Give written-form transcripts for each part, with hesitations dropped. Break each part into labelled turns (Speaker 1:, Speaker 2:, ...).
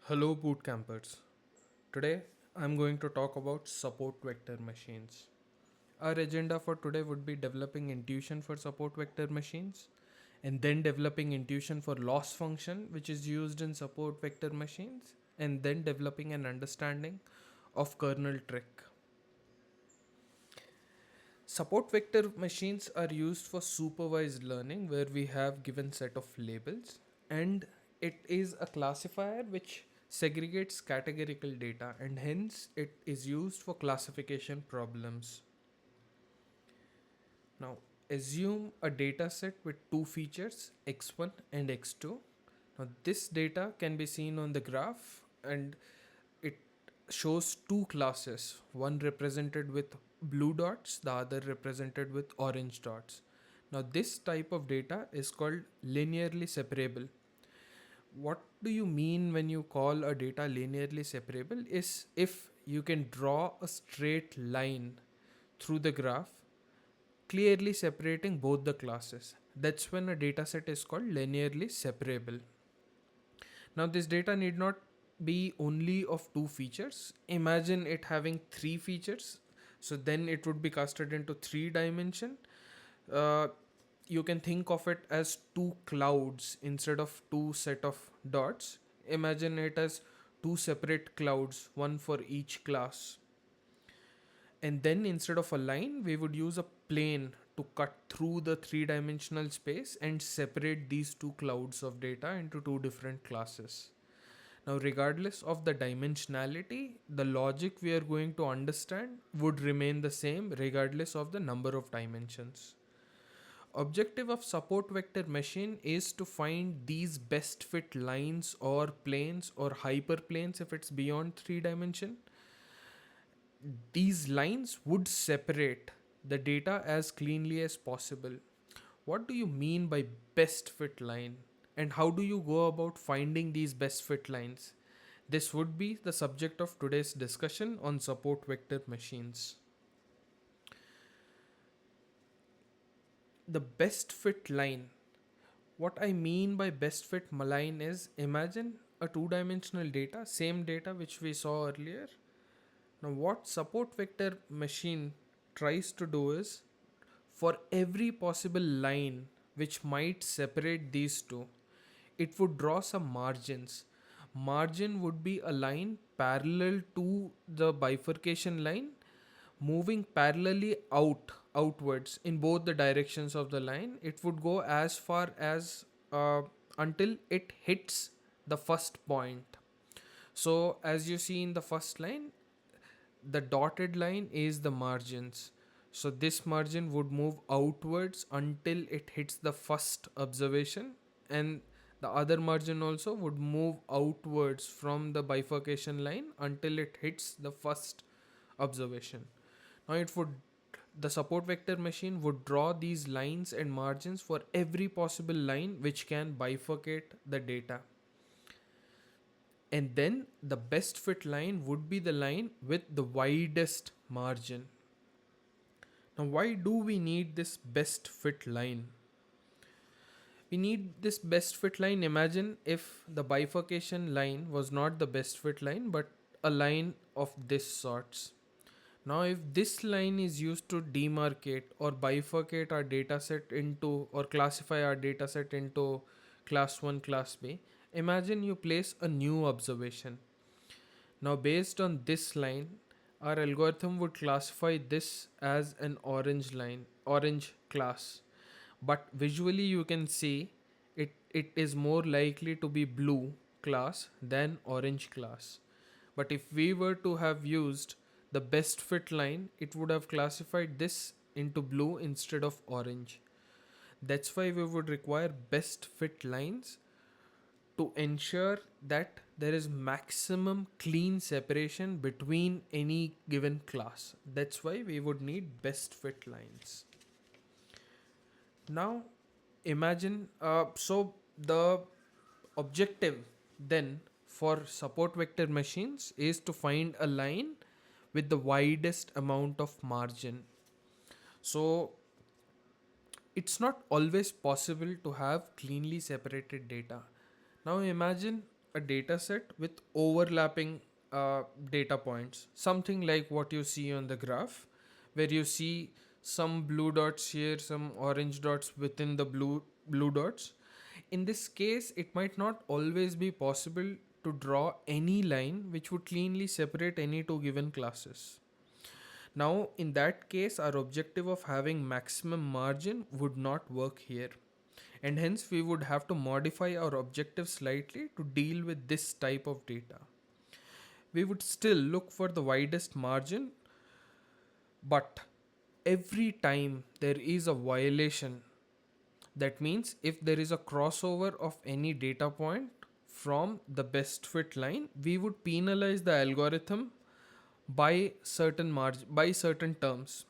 Speaker 1: Hello Bootcampers. Today I'm going to talk about support vector machines. Our agenda for today would be developing Intution for support vector machines and then developing Intution for loss function which is used in support vector machines and then developing an understanding of kernel trick. Support vector machines are used for supervised learning where we have given set of labels and it is a classifier which segregates categorical data and hence it is used for classification problems. Now assume a data set with two features x1 and x2. Now this data can be seen on the graph and it shows two classes, one represented with blue dots, the other represented with orange dots. Now this type of data is called linearly separable. What do you mean when you call a data linearly separable is if you can draw a straight line through the graph clearly separating both the classes. That's when a data set is called linearly separable. Now this data need not be only of two features. Imagine it having three features. So then it would be casted into three dimension. Uh, you can think of it as two clouds instead of two set of dots. Imagine it as two separate clouds, one for each class. And then instead of a line, we would use a plane to cut through the three-dimensional space and separate these two clouds of data into two different classes. Now, regardless of the dimensionality, the logic we are going to understand would remain the same regardless of the number of dimensions. Objective of support vector machine is to find these best fit lines or planes or hyperplanes if it's beyond 3 dimension. These lines would separate the data as cleanly as possible. What do you mean by best fit line? And how do you go about finding these best fit lines? This would be the subject of today's discussion on support vector machines. The best fit line. What I mean by best fit line is imagine a two-dimensional data, same data which we saw earlier. Now what support vector machine tries to do is for every possible line which might separate these two, it would draw some margins. Margin would be a line parallel to the bifurcation line moving parallelly outwards in both the directions of the line. It would go as far as until it hits the first point. So as you see in the first line, the dotted line is the margins. So this margin would move outwards until it hits the first observation, and the other margin also would move outwards from the bifurcation line until it hits the first observation. Now it would the support vector machine would draw these lines and margins for every possible line which can bifurcate the data. And then the best fit line would be the line with the widest margin. Now, why do we need this best fit line? We need this best fit line. Imagine if the bifurcation line was not the best fit line but a line of this sorts. Now, if this line is used to demarcate or bifurcate our dataset into or classify our dataset into class 1, class B, imagine you place a new observation. Now, based on this line, our algorithm would classify this as an orange line, orange class. But visually, you can see it is more likely to be blue class than orange class. But if we were to have used the best fit line, it would have classified this into blue instead of orange. That's why we would require best fit lines to ensure that there is maximum clean separation between any given class. That's why we would need best fit lines. Now imagine so the objective then for support vector machines is to find a line with the widest amount of margin. So it's not always possible to have cleanly separated data. Now imagine a data set with overlapping data points, something like what you see on the graph, where you see some blue dots here, some orange dots within the blue dots. In this case, it might not always be possible to draw any line which would cleanly separate any two given classes. Now, in that case, our objective of having maximum margin would not work here, and hence we would have to modify our objective slightly to deal with this type of data. We would still look for the widest margin, but every time there is a violation, that means if there is a crossover of any data point from the best fit line, we would penalize the algorithm by certain terms.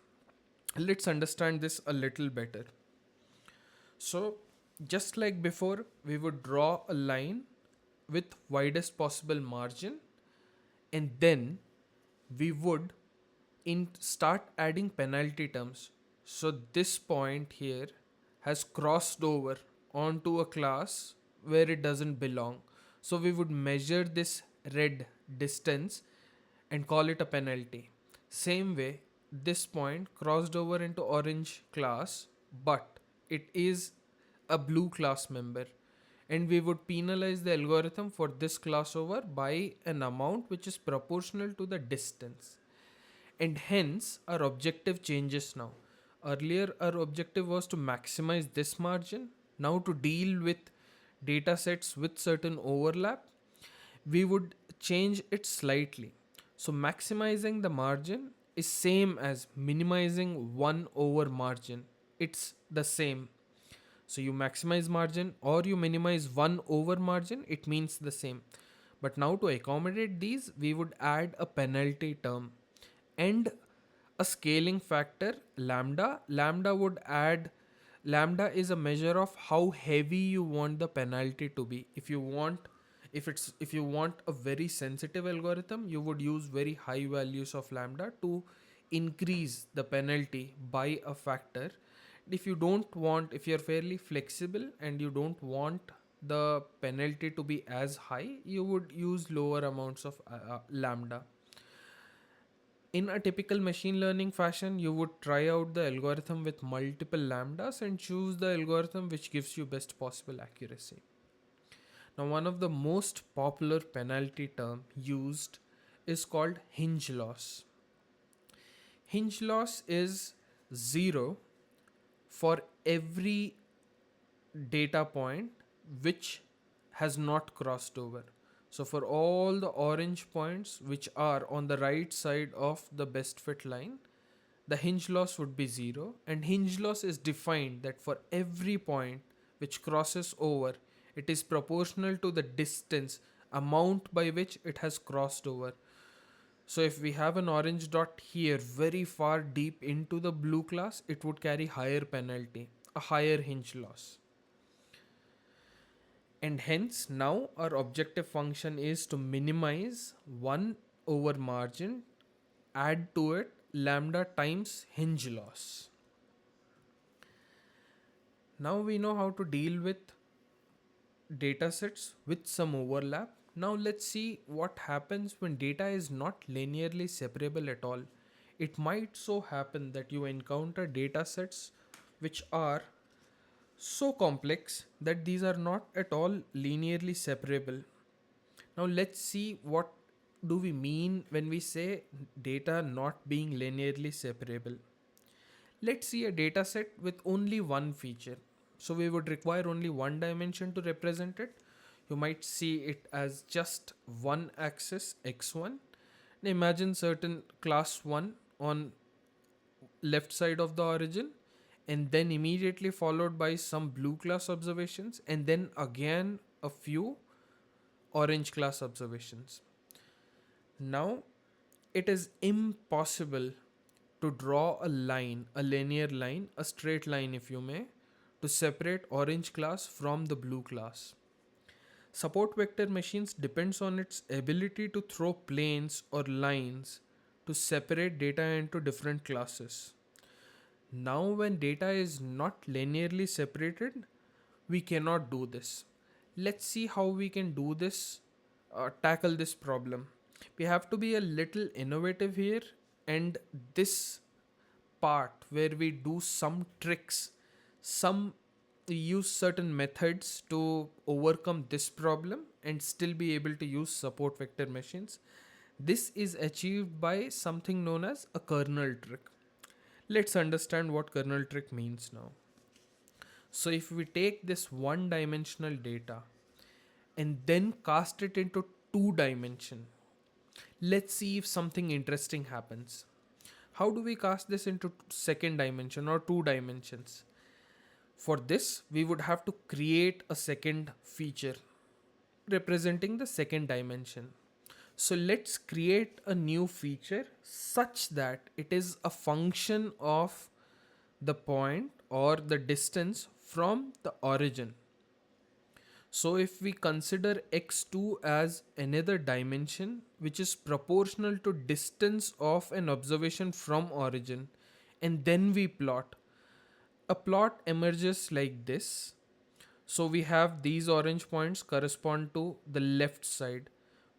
Speaker 1: Let's understand this a little better. So, just like before, we would draw a line with widest possible margin, and then we would start adding penalty terms. So this point here has crossed over onto a class where it doesn't belong. So we would measure this red distance and call it a penalty. Same way, this point crossed over into orange class, but it is a blue class member, and we would penalize the algorithm for this class over by an amount which is proportional to the distance. And hence our objective changes now. Earlier our objective was to maximize this margin. Now, to deal with data sets with certain overlap, we would change it slightly. So maximizing the margin is same as minimizing 1 over margin. It's the same. So you maximize margin or you minimize 1 over margin, it means the same. But now, to accommodate these, we would add a penalty term and a scaling factor lambda. Lambda is a measure of how heavy you want the penalty to be. If you want a very sensitive algorithm, you would use very high values of lambda to increase the penalty by a factor. If you're fairly flexible and you don't want the penalty to be as high, you would use lower amounts of lambda. In a typical machine learning fashion, you would try out the algorithm with multiple lambdas and choose the algorithm which gives you best possible accuracy. Now, one of the most popular penalty term used is called hinge loss. Hinge loss is 0 for every data point which has not crossed over. So for all the orange points which are on the right side of the best fit line, the hinge loss would be 0, and hinge loss is defined that for every point which crosses over, it is proportional to the distance amount by which it has crossed over. So if we have an orange dot here very far deep into the blue class, it would carry higher penalty, a higher hinge loss. And hence now our objective function is to minimize 1 over margin, add to it lambda times hinge loss. Now we know how to deal with datasets with some overlap. Now let's see what happens when data is not linearly separable at all. It might so happen that you encounter datasets which are so complex that these are not at all linearly separable. Now let's see what do we mean when we say data not being linearly separable. Let's see a dataset with only one feature. So we would require only one dimension to represent it. You might see it as just one axis x1. Now imagine certain class 1 on left side of the origin, and then immediately followed by some blue class observations, and then again a few orange class observations. Now it is impossible to draw a line, a linear line, a straight line if you may, to separate orange class from the blue class. Support vector machines depends on its ability to throw planes or lines to separate data into different classes. Now when data is not linearly separated, we cannot do this. Let's see how we can do this tackle this problem. We have to be a little innovative here, and this part where we do some tricks, some use certain methods to overcome this problem and still be able to use support vector machines. This is achieved by something known as a kernel trick. Let's understand what kernel trick means now. So if we take this one dimensional data and then cast it into two dimension, let's see if something interesting happens. How do we cast this into second dimension or two dimensions? For this, we would have to create a second feature representing the second dimension. So let's create a new feature such that it is a function of the point or the distance from the origin. So if we consider x2 as another dimension which is proportional to distance of an observation from origin, and then we plot, a plot emerges like this. So we have these orange points correspond to the left side,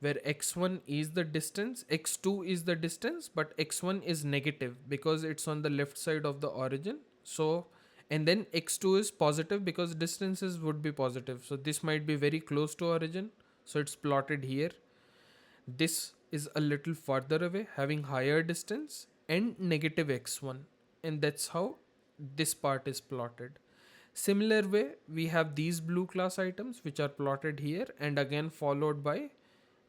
Speaker 1: where x1 is the distance, x2 is the distance, but x1 is negative because it's on the left side of the origin. So, and then x2 is positive because distances would be positive. So this might be very close to origin. So it's plotted here. This is a little farther away, having higher distance and negative x1. And that's how this part is plotted. Similar way, we have these blue class items which are plotted here and again followed by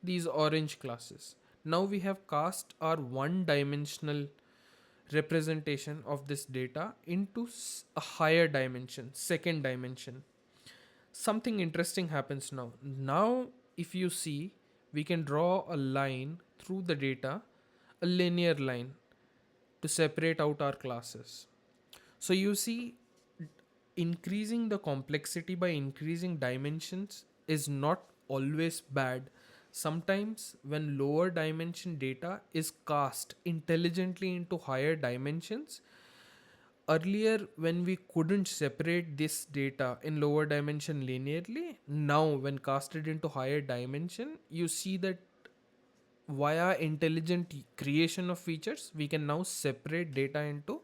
Speaker 1: these orange classes. Now we have cast our one dimensional representation of this data into a higher dimension, second dimension. Something interesting happens now. Now, if you see, we can draw a line through the data, a linear line to separate out our classes. So you see, increasing the complexity by increasing dimensions is not always bad. Sometimes when lower dimension data is cast intelligently into higher dimensions, earlier when we couldn't separate this data in lower dimension linearly, now when casted into higher dimension, you see that via intelligent creation of features, we can now separate data into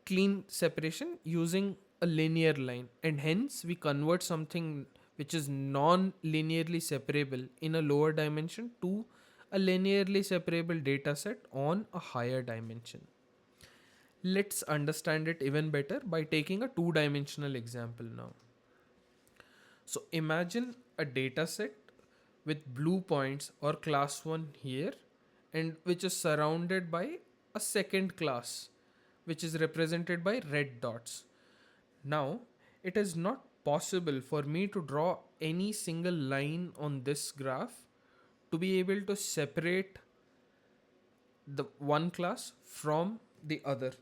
Speaker 1: clean separation using a linear line, and hence we convert something which is non-linearly separable in a lower dimension to a linearly separable data set on a higher dimension. Let's understand it even better by taking a two-dimensional example now. So imagine a data set with blue points or class 1 here, and which is surrounded by a second class which is represented by red dots. Now, it is not possible for me to draw any single line on this graph to be able to separate the one class from the other.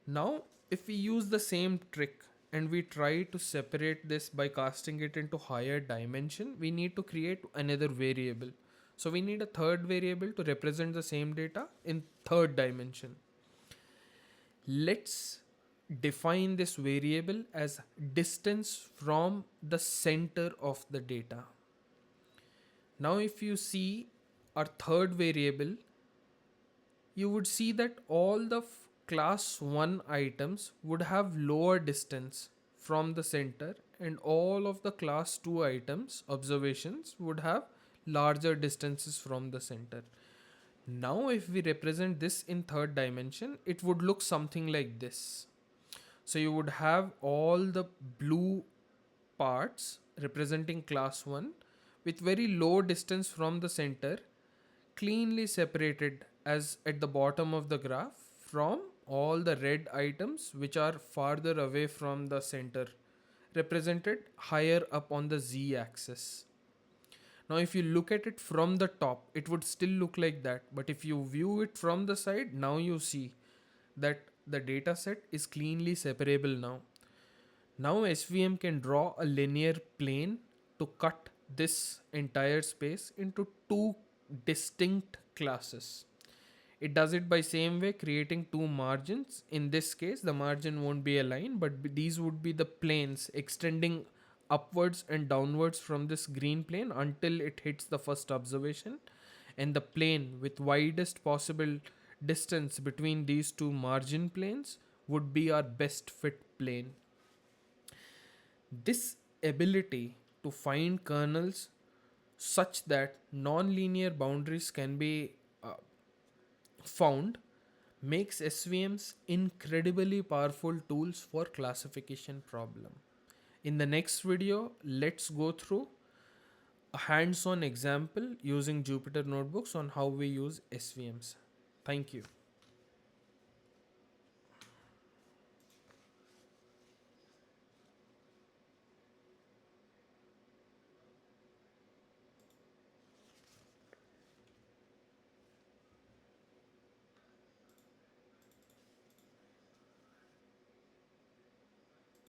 Speaker 1: Now, if we use the same trick and we try to separate this by casting it into higher dimension, we need to create another variable. So we need a third variable to represent the same data in third dimension. Let's define this variable as distance from the center of the data. Now if you see our third variable, you would see that all the class 1 items would have lower distance from the center, and all of the class 2 items, observations, would have larger distances from the center. Now if we represent this in third dimension, it would look something like this. So you would have all the blue parts representing class 1 with very low distance from the center, cleanly separated as at the bottom of the graph from all the red items which are farther away from the center, represented higher up on the z axis. Now if you look at it from the top, it would still look like that, but if you view it from the side, now you see that the data set is cleanly separable now. Now SVM can draw a linear plane to cut this entire space into two distinct classes. It does it by same way, creating two margins. In this case, the margin won't be a line, but these would be the planes extending upwards and downwards from this green plane until it hits the first observation, and the plane with widest possible distance between these two margin planes would be our best fit plane. This ability to find kernels such that non-linear boundaries can be found makes SVMs incredibly powerful tools for classification problem. In the next video, let's go through a hands-on example using Jupyter notebooks on how we use SVMs. Thank you.